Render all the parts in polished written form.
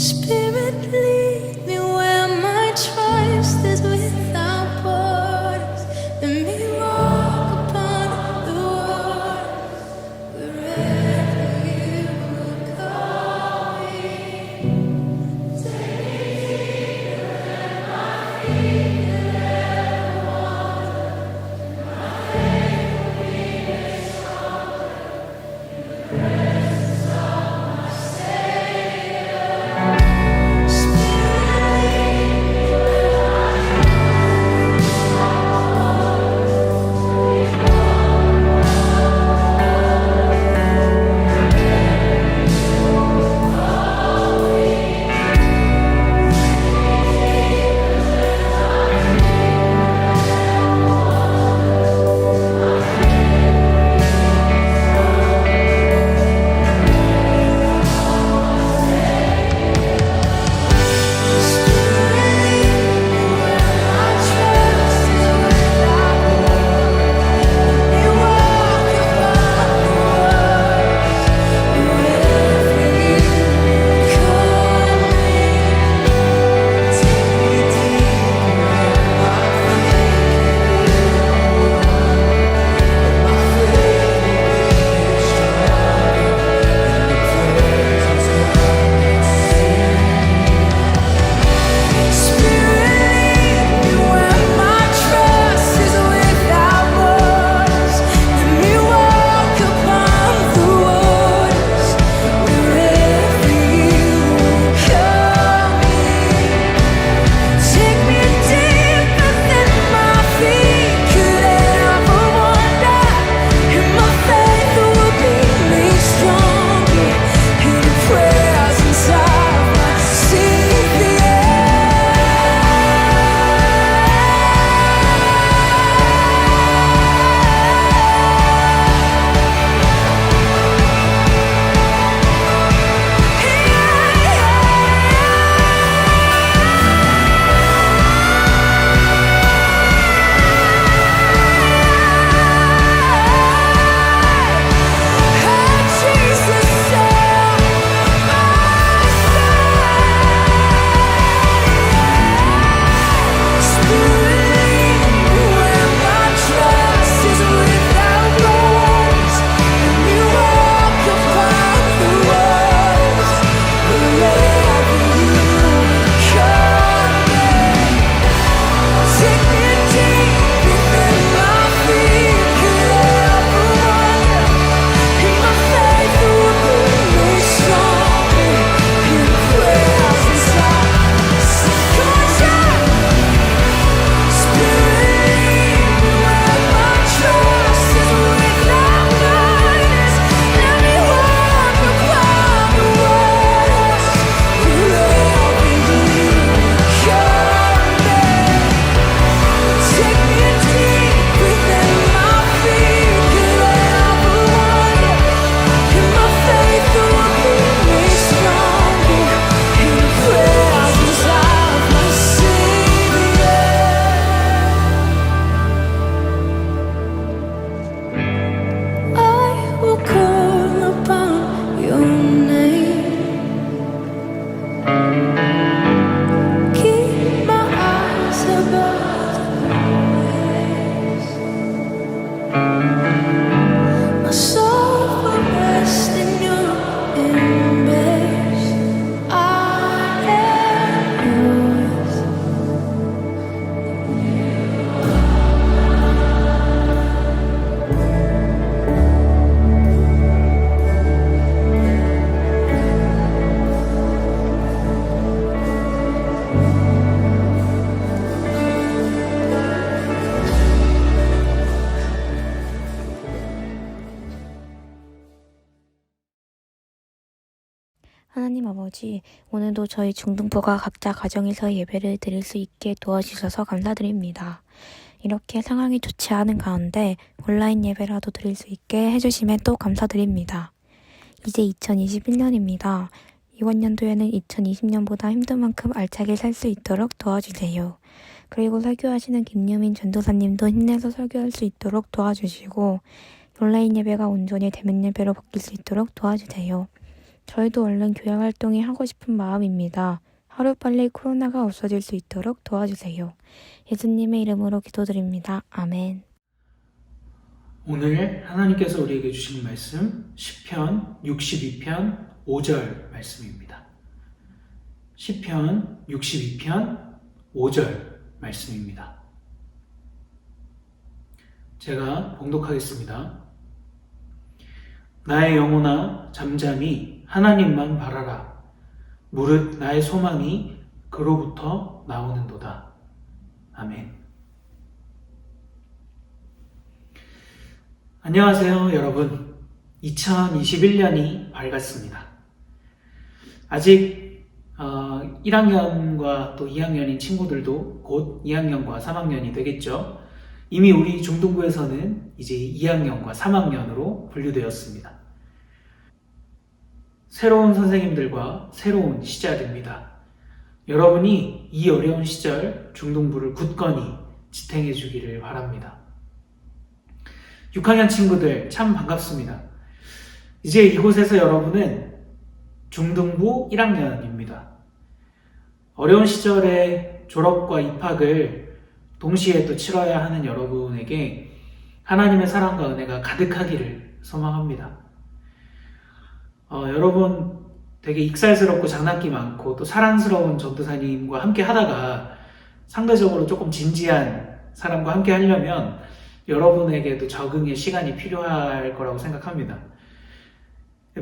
Spirit, lead me where my trust is without borders. Let me walk upon the waters wherever you will call me. Take me deeper than my feet could ever wander. My faith will be made stronger in the presence of my Savior. 하나님 아버지, 오늘도 저희 중등부가 각자 가정에서 예배를 드릴 수 있게 도와주셔서 감사드립니다. 이렇게 상황이 좋지 않은 가운데 온라인 예배라도 드릴 수 있게 해주심에 또 감사드립니다. 이제 2021년입니다. 이번 연도에는 2020년보다 힘든 만큼 알차게 살 수 있도록 도와주세요. 그리고 설교하시는 김유민 전도사님도 힘내서 설교할 수 있도록 도와주시고 온라인 예배가 온전히 대면 예배로 바뀔 수 있도록 도와주세요. 저희도 얼른 교회 활동이 하고 싶은 마음입니다. 하루빨리 코로나가 없어질 수 있도록 도와주세요. 예수님의 이름으로 기도드립니다. 아멘. 오늘 하나님께서 우리에게 주시는 말씀 시편 62편 5절 말씀입니다. 시편 62편 5절 말씀입니다. 제가 봉독하겠습니다. 나의 영혼아 잠잠히 하나님만 바라라. 무릇 나의 소망이 그로부터 나오는도다. 아멘. 안녕하세요, 여러분. 2021년이 밝았습니다. 아직 1학년과 또 2학년인 친구들도 곧 2학년과 3학년이 되겠죠. 이미 우리 중등부에서는 이제 2학년과 3학년으로 분류되었습니다. 새로운 선생님들과 새로운 시작입니다. 여러분이 이 어려운 시절 중등부를 굳건히 지탱해 주기를 바랍니다. 6학년 친구들 참 반갑습니다. 이제 이곳에서 여러분은 중등부 1학년입니다. 어려운 시절에 졸업과 입학을 동시에 또 치러야 하는 여러분에게 하나님의 사랑과 은혜가 가득하기를 소망합니다. 여러분 되게 익살스럽고 장난기 많고 또 사랑스러운 전도사님과 함께 하다가 상대적으로 조금 진지한 사람과 함께 하려면 여러분에게도 적응의 시간이 필요할 거라고 생각합니다.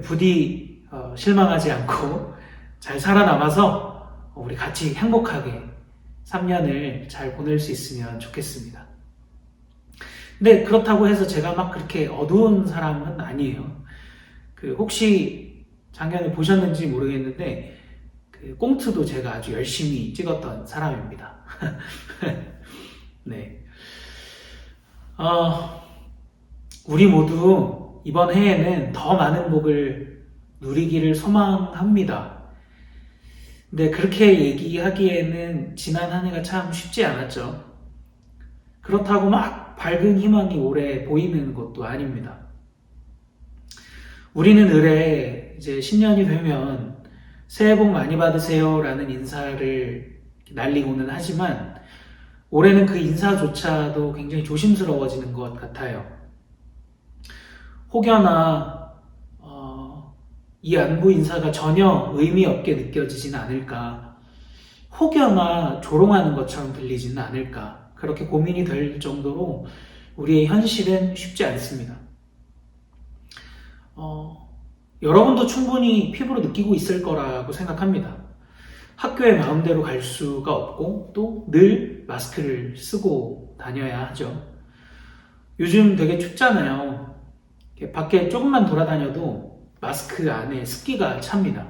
부디 실망하지 않고 잘 살아남아서 우리 같이 행복하게 3년을 잘 보낼 수 있으면 좋겠습니다. 근데 그렇다고 해서 제가 막 그렇게 어두운 사람은 아니에요. 혹시 작년에 보셨는지 모르겠는데 꽁트도 제가 아주 열심히 찍었던 사람입니다. 네. 우리 모두 이번 해에는 더 많은 복을 누리기를 소망합니다. 근데 그렇게 얘기하기에는 지난 한 해가 참 쉽지 않았죠. 그렇다고 막 밝은 희망이 올해 보이는 것도 아닙니다. 우리는 을에 이제 신년이 되면 새해 복 많이 받으세요 라는 인사를 날리고는 하지만 올해는 그 인사조차도 굉장히 조심스러워지는 것 같아요. 혹여나 이 안부 인사가 전혀 의미 없게 느껴지지는 않을까, 혹여나 조롱하는 것처럼 들리지는 않을까, 그렇게 고민이 될 정도로 우리의 현실은 쉽지 않습니다. 여러분도 충분히 피부로 느끼고 있을 거라고 생각합니다. 학교에 마음대로 갈 수가 없고 또 늘 마스크를 쓰고 다녀야 하죠. 요즘 되게 춥잖아요. 밖에 조금만 돌아다녀도 마스크 안에 습기가 찹니다.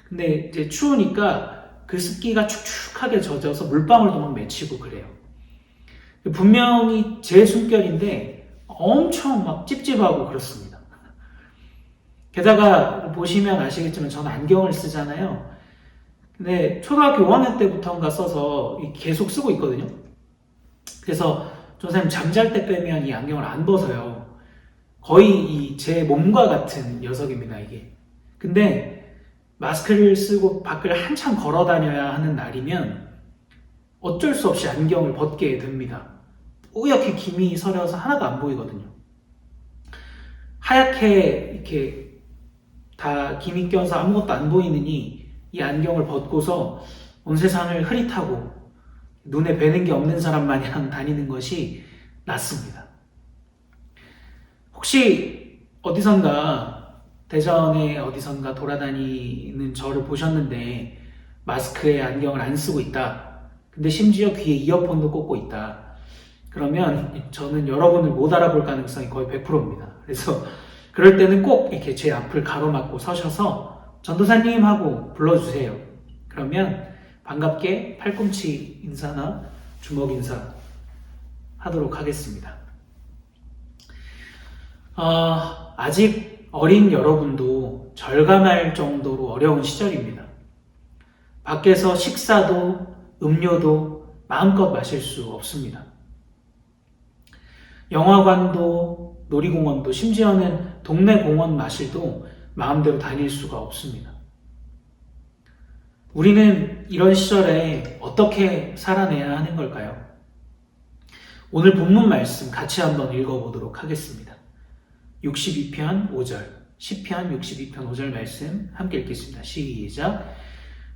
근데 이제 추우니까 그 습기가 축축하게 젖어서 물방울도 막 맺히고 그래요. 분명히 제 숨결인데 엄청 막 찝찝하고 그렇습니다. 게다가 보시면 아시겠지만 저는 안경을 쓰잖아요. 근데 초등학교 5학년 때부터인가 써서 계속 쓰고 있거든요. 그래서 선생님 잠잘 때 빼면 이 안경을 안 벗어요. 거의 제 몸과 같은 녀석입니다, 이게. 근데 마스크를 쓰고 밖을 한참 걸어 다녀야 하는 날이면 어쩔 수 없이 안경을 벗게 됩니다. 뿌옇게 김이 서려서 하나도 안 보이거든요. 하얗게 이렇게 다 김이 껴서 아무것도 안 보이느니 이 안경을 벗고서 온 세상을 흐릿하고 눈에 뵈는 게 없는 사람 마냥 다니는 것이 낫습니다. 혹시 어디선가 대전에 어디선가 돌아다니는 저를 보셨는데 마스크에 안경을 안 쓰고 있다. 근데 심지어 귀에 이어폰도 꽂고 있다. 그러면 저는 여러분을 못 알아볼 가능성이 거의 100%입니다. 그래서 그럴 때는 꼭 이렇게 제 앞을 가로막고 서셔서 전도사님 하고 불러주세요. 그러면 반갑게 팔꿈치 인사나 주먹 인사 하도록 하겠습니다. 아직 어린 여러분도 절감할 정도로 어려운 시절입니다. 밖에서 식사도 음료도 마음껏 마실 수 없습니다. 영화관도 놀이공원도 심지어는 동네 공원 마실도 마음대로 다닐 수가 없습니다. 우리는 이런 시절에 어떻게 살아내야 하는 걸까요? 오늘 본문 말씀 같이 한번 읽어보도록 하겠습니다. 62편 5절, 시편 62편 5절 말씀 함께 읽겠습니다. 시작.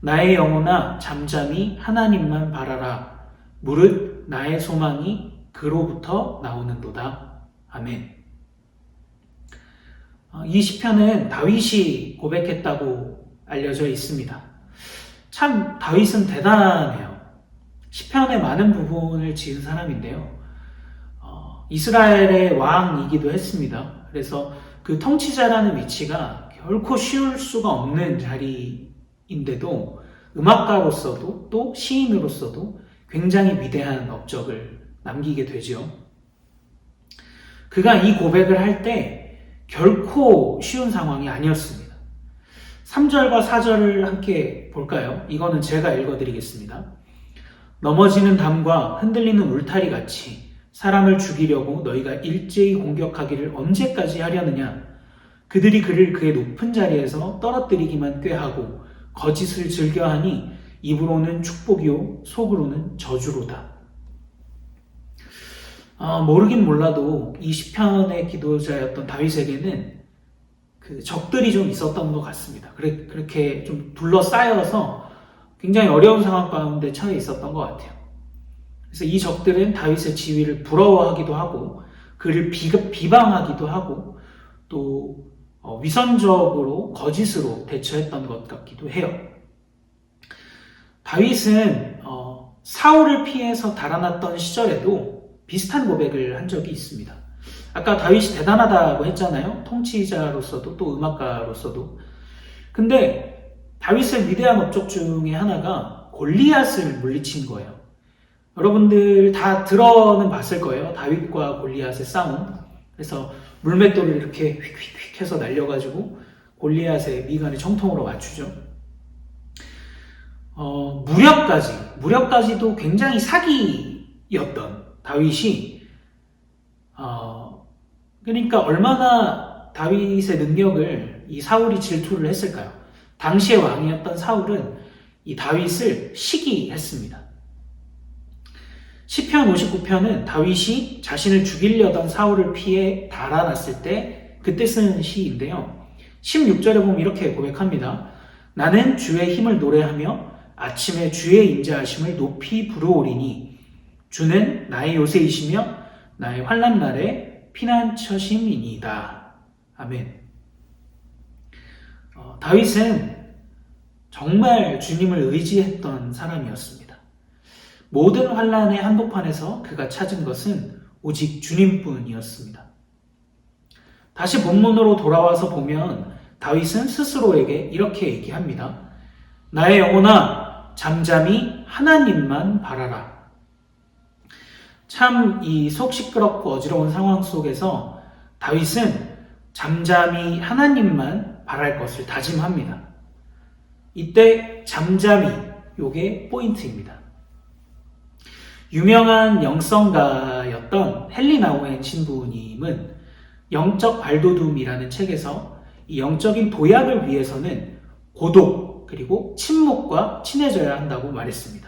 나의 영혼아 잠잠히 하나님만 바라라. 무릇 나의 소망이 그로부터 나오는도다. 아멘. 이 시편은 다윗이 고백했다고 알려져 있습니다. 참 다윗은 대단해요. 시편의 많은 부분을 지은 사람인데요. 이스라엘의 왕이기도 했습니다. 그래서 그 통치자라는 위치가 결코 쉬울 수가 없는 자리인데도 음악가로서도 또 시인으로서도 굉장히 위대한 업적을 남기게 되죠. 그가 이 고백을 할 때 결코 쉬운 상황이 아니었습니다. 3절과 4절을 함께 볼까요? 이거는 제가 읽어드리겠습니다. 넘어지는 담과 흔들리는 울타리 같이 사람을 죽이려고 너희가 일제히 공격하기를 언제까지 하려느냐? 그들이 그를 그의 높은 자리에서 떨어뜨리기만 꾀하고 거짓을 즐겨하니 입으로는 축복이요 속으로는 저주로다. 모르긴 몰라도 이 시편의 기도자였던 다윗에게는 그 적들이 좀 있었던 것 같습니다. 그렇게 좀 둘러싸여서 굉장히 어려운 상황 가운데 처해 있었던 것 같아요. 그래서 이 적들은 다윗의 지위를 부러워하기도 하고 그를 비방하기도 하고 또 위선적으로 거짓으로 대처했던 것 같기도 해요. 다윗은 사울을 피해서 달아났던 시절에도 비슷한 고백을 한 적이 있습니다. 아까 다윗이 대단하다고 했잖아요. 통치자로서도 또 음악가로서도. 근데 다윗의 위대한 업적 중에 하나가 골리앗을 물리친 거예요. 여러분들 다 들어는 봤을 거예요. 다윗과 골리앗의 싸움. 그래서 물맷돌을 이렇게 휙휙휙 해서 날려가지고 골리앗의 미간에 정통으로 맞추죠. 무력까지도 굉장히 사기였던 다윗이 그러니까 얼마나 다윗의 능력을 이 사울이 질투를 했을까요? 당시의 왕이었던 사울은 이 다윗을 시기했습니다. 시편 59편은 다윗이 자신을 죽이려던 사울을 피해 달아났을 때 그때 쓴 시인데요. 16절에 보면 이렇게 고백합니다. 나는 주의 힘을 노래하며 아침에 주의 인자하심을 높이 부르오리니 주는 나의 요새이시며 나의 환난 날에 피난처심이니이다. 아멘. 다윗은 정말 주님을 의지했던 사람이었습니다. 모든 환난의 한복판에서 그가 찾은 것은 오직 주님뿐이었습니다. 다시 본문으로 돌아와서 보면 다윗은 스스로에게 이렇게 얘기합니다. 나의 영혼아 잠잠히 하나님만 바라라. 참 이 속 시끄럽고 어지러운 상황 속에서 다윗은 잠잠히 하나님만 바랄 것을 다짐합니다. 이때 잠잠히 요게 포인트입니다. 유명한 영성가였던 헨리 나우엔 신부님은 영적 발돋움이라는 책에서 이 영적인 도약을 위해서는 고독 그리고 침묵과 친해져야 한다고 말했습니다.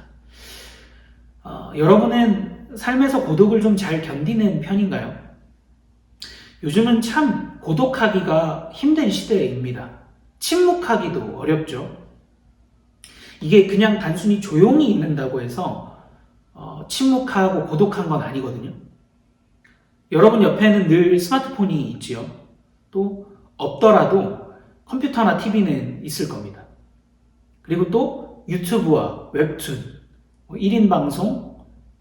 여러분은 삶에서 고독을 좀 잘 견디는 편인가요? 요즘은 참 고독하기가 힘든 시대입니다. 침묵하기도 어렵죠. 이게 그냥 단순히 조용히 있는다고 해서 침묵하고 고독한 건 아니거든요. 여러분 옆에는 늘 스마트폰이 있지요. 또 없더라도 컴퓨터나 TV는 있을 겁니다. 그리고 또 유튜브와 웹툰, 1인 방송,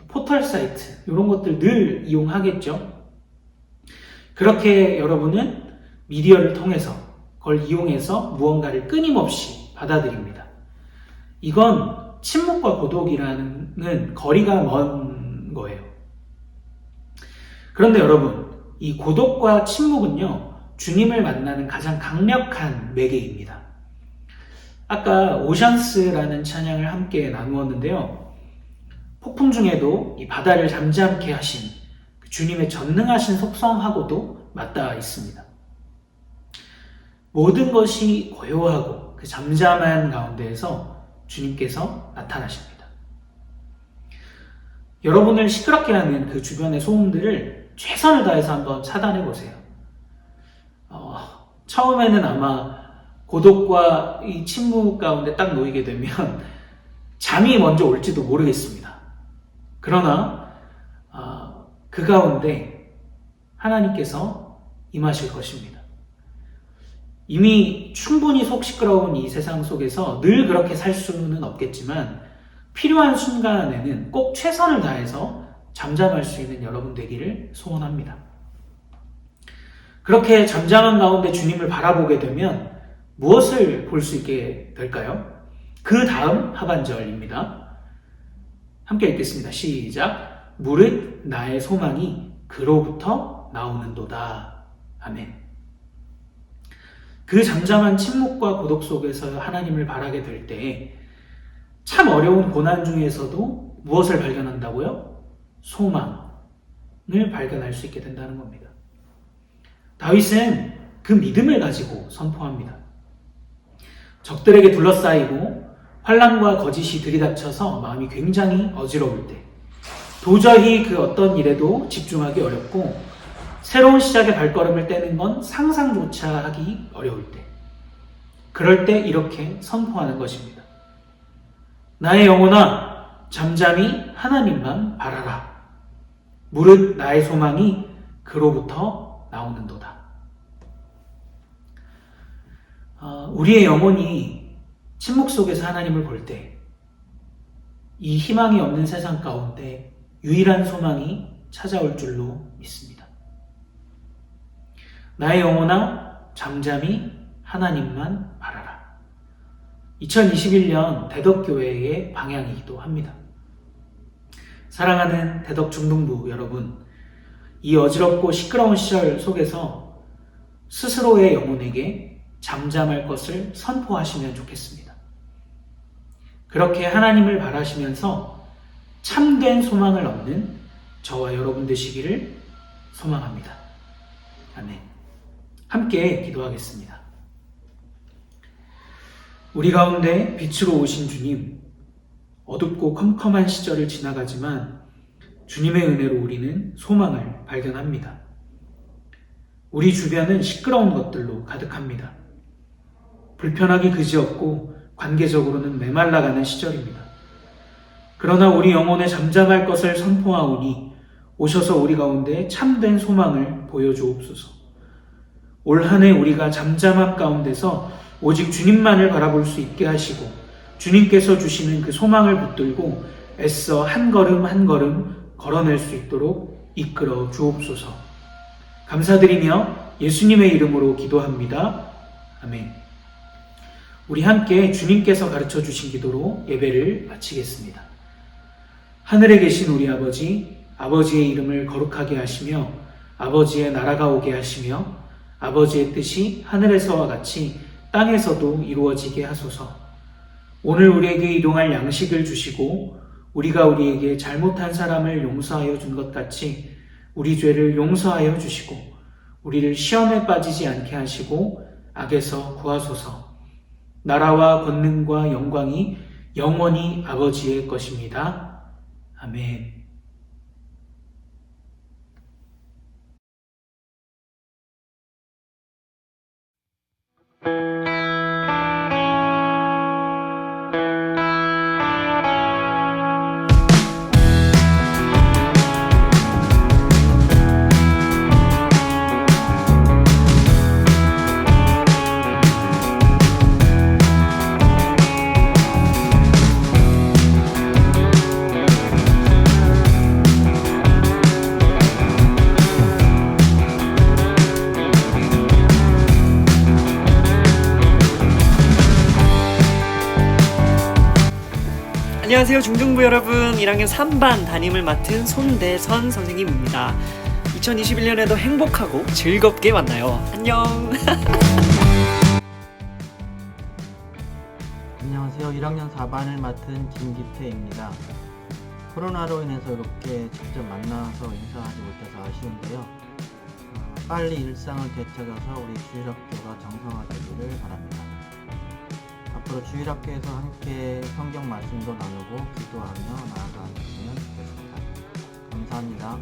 포털 사이트 이런 것들 늘 이용하겠죠. 그렇게 여러분은 미디어를 통해서 그걸 이용해서 무언가를 끊임없이 받아들입니다. 이건 침묵과 고독이라는 거리가 먼 거예요. 그런데 여러분, 이 고독과 침묵은요, 주님을 만나는 가장 강력한 매개입니다. 아까 오션스라는 찬양을 함께 나누었는데요. 폭풍 중에도 이 바다를 잠잠케 하신 주님의 전능하신 속성하고도 맞닿아 있습니다. 모든 것이 고요하고 그 잠잠한 가운데에서 주님께서 나타나십니다. 여러분을 시끄럽게 하는 그 주변의 소음들을 최선을 다해서 한번 차단해 보세요. 처음에는 아마 고독과 이 침묵 가운데 딱 놓이게 되면 잠이 먼저 올지도 모르겠습니다. 그러나 그 가운데 하나님께서 임하실 것입니다. 이미 충분히 속 시끄러운 이 세상 속에서 늘 그렇게 살 수는 없겠지만 필요한 순간에는 꼭 최선을 다해서 잠잠할 수 있는 여러분 되기를 소원합니다. 그렇게 잠잠한 가운데 주님을 바라보게 되면 무엇을 볼 수 있게 될까요? 그 다음 하반절입니다. 함께 읽겠습니다. 시작. 무릇 나의 소망이 그로부터 나오는도다. 아멘. 그 잠잠한 침묵과 고독 속에서 하나님을 바라게 될 때 참 어려운 고난 중에서도 무엇을 발견한다고요? 소망을 발견할 수 있게 된다는 겁니다. 다윗은 그 믿음을 가지고 선포합니다. 적들에게 둘러싸이고 환난과 거짓이 들이닥쳐서 마음이 굉장히 어지러울 때, 도저히 그 어떤 일에도 집중하기 어렵고 새로운 시작의 발걸음을 떼는 건 상상조차 하기 어려울 때, 그럴 때 이렇게 선포하는 것입니다. 나의 영혼아, 잠잠히 하나님만 바라라. 무릇 나의 소망이 그로부터 나오는도다. 우리의 영혼이 침묵 속에서 하나님을 볼 때 이 희망이 없는 세상 가운데 유일한 소망이 찾아올 줄로 믿습니다. 나의 영혼아, 잠잠히 하나님만 바라라. 2021년 대덕교회의 방향이기도 합니다. 사랑하는 대덕 중등부 여러분, 이 어지럽고 시끄러운 시절 속에서 스스로의 영혼에게 잠잠할 것을 선포하시면 좋겠습니다. 그렇게 하나님을 바라시면서 참된 소망을 얻는 저와 여러분 되시기를 소망합니다. 아멘. 함께 기도하겠습니다. 우리 가운데 빛으로 오신 주님, 어둡고 컴컴한 시절을 지나가지만 주님의 은혜로 우리는 소망을 발견합니다. 우리 주변은 시끄러운 것들로 가득합니다. 불편하기 그지없고 관계적으로는 메말라가는 시절입니다. 그러나 우리 영혼에 잠잠할 것을 선포하오니 오셔서 우리 가운데 참된 소망을 보여주옵소서. 올 한 해 우리가 잠잠함 가운데서 오직 주님만을 바라볼 수 있게 하시고 주님께서 주시는 그 소망을 붙들고 애써 한 걸음 한 걸음 걸어낼 수 있도록 이끌어 주옵소서. 감사드리며 예수님의 이름으로 기도합니다. 아멘. 우리 함께 주님께서 가르쳐 주신 기도로 예배를 마치겠습니다. 하늘에 계신 우리 아버지, 아버지의 이름을 거룩하게 하시며 아버지의 나라가 오게 하시며 아버지의 뜻이 하늘에서와 같이 땅에서도 이루어지게 하소서. 오늘 우리에게 일용할 양식을 주시고 우리가 우리에게 잘못한 사람을 용서하여 준 것 같이 우리 죄를 용서하여 주시고 우리를 시험에 빠지지 않게 하시고 악에서 구하소서. 나라와 권능과 영광이 영원히 아버지의 것입니다. 아멘. 안녕하세요 중등부 여러분, 1학년 3반 담임을 맡은 손대선 선생님입니다. 2021년에도 행복하고 즐겁게 만나요. 안녕. 안녕하세요. 1학년 4반을 맡은 김기태입니다. 코로나로 인해서 이렇게 직접 만나서 인사하지 못해서 아쉬운데요. 빨리 일상을 되찾아서 우리 주일학교가 정상화되기를 바랍니다. 앞으로 주일학교에서 함께 성경 말씀도 나누고 기도하며 나아가면 좋겠습니다. 감사합니다.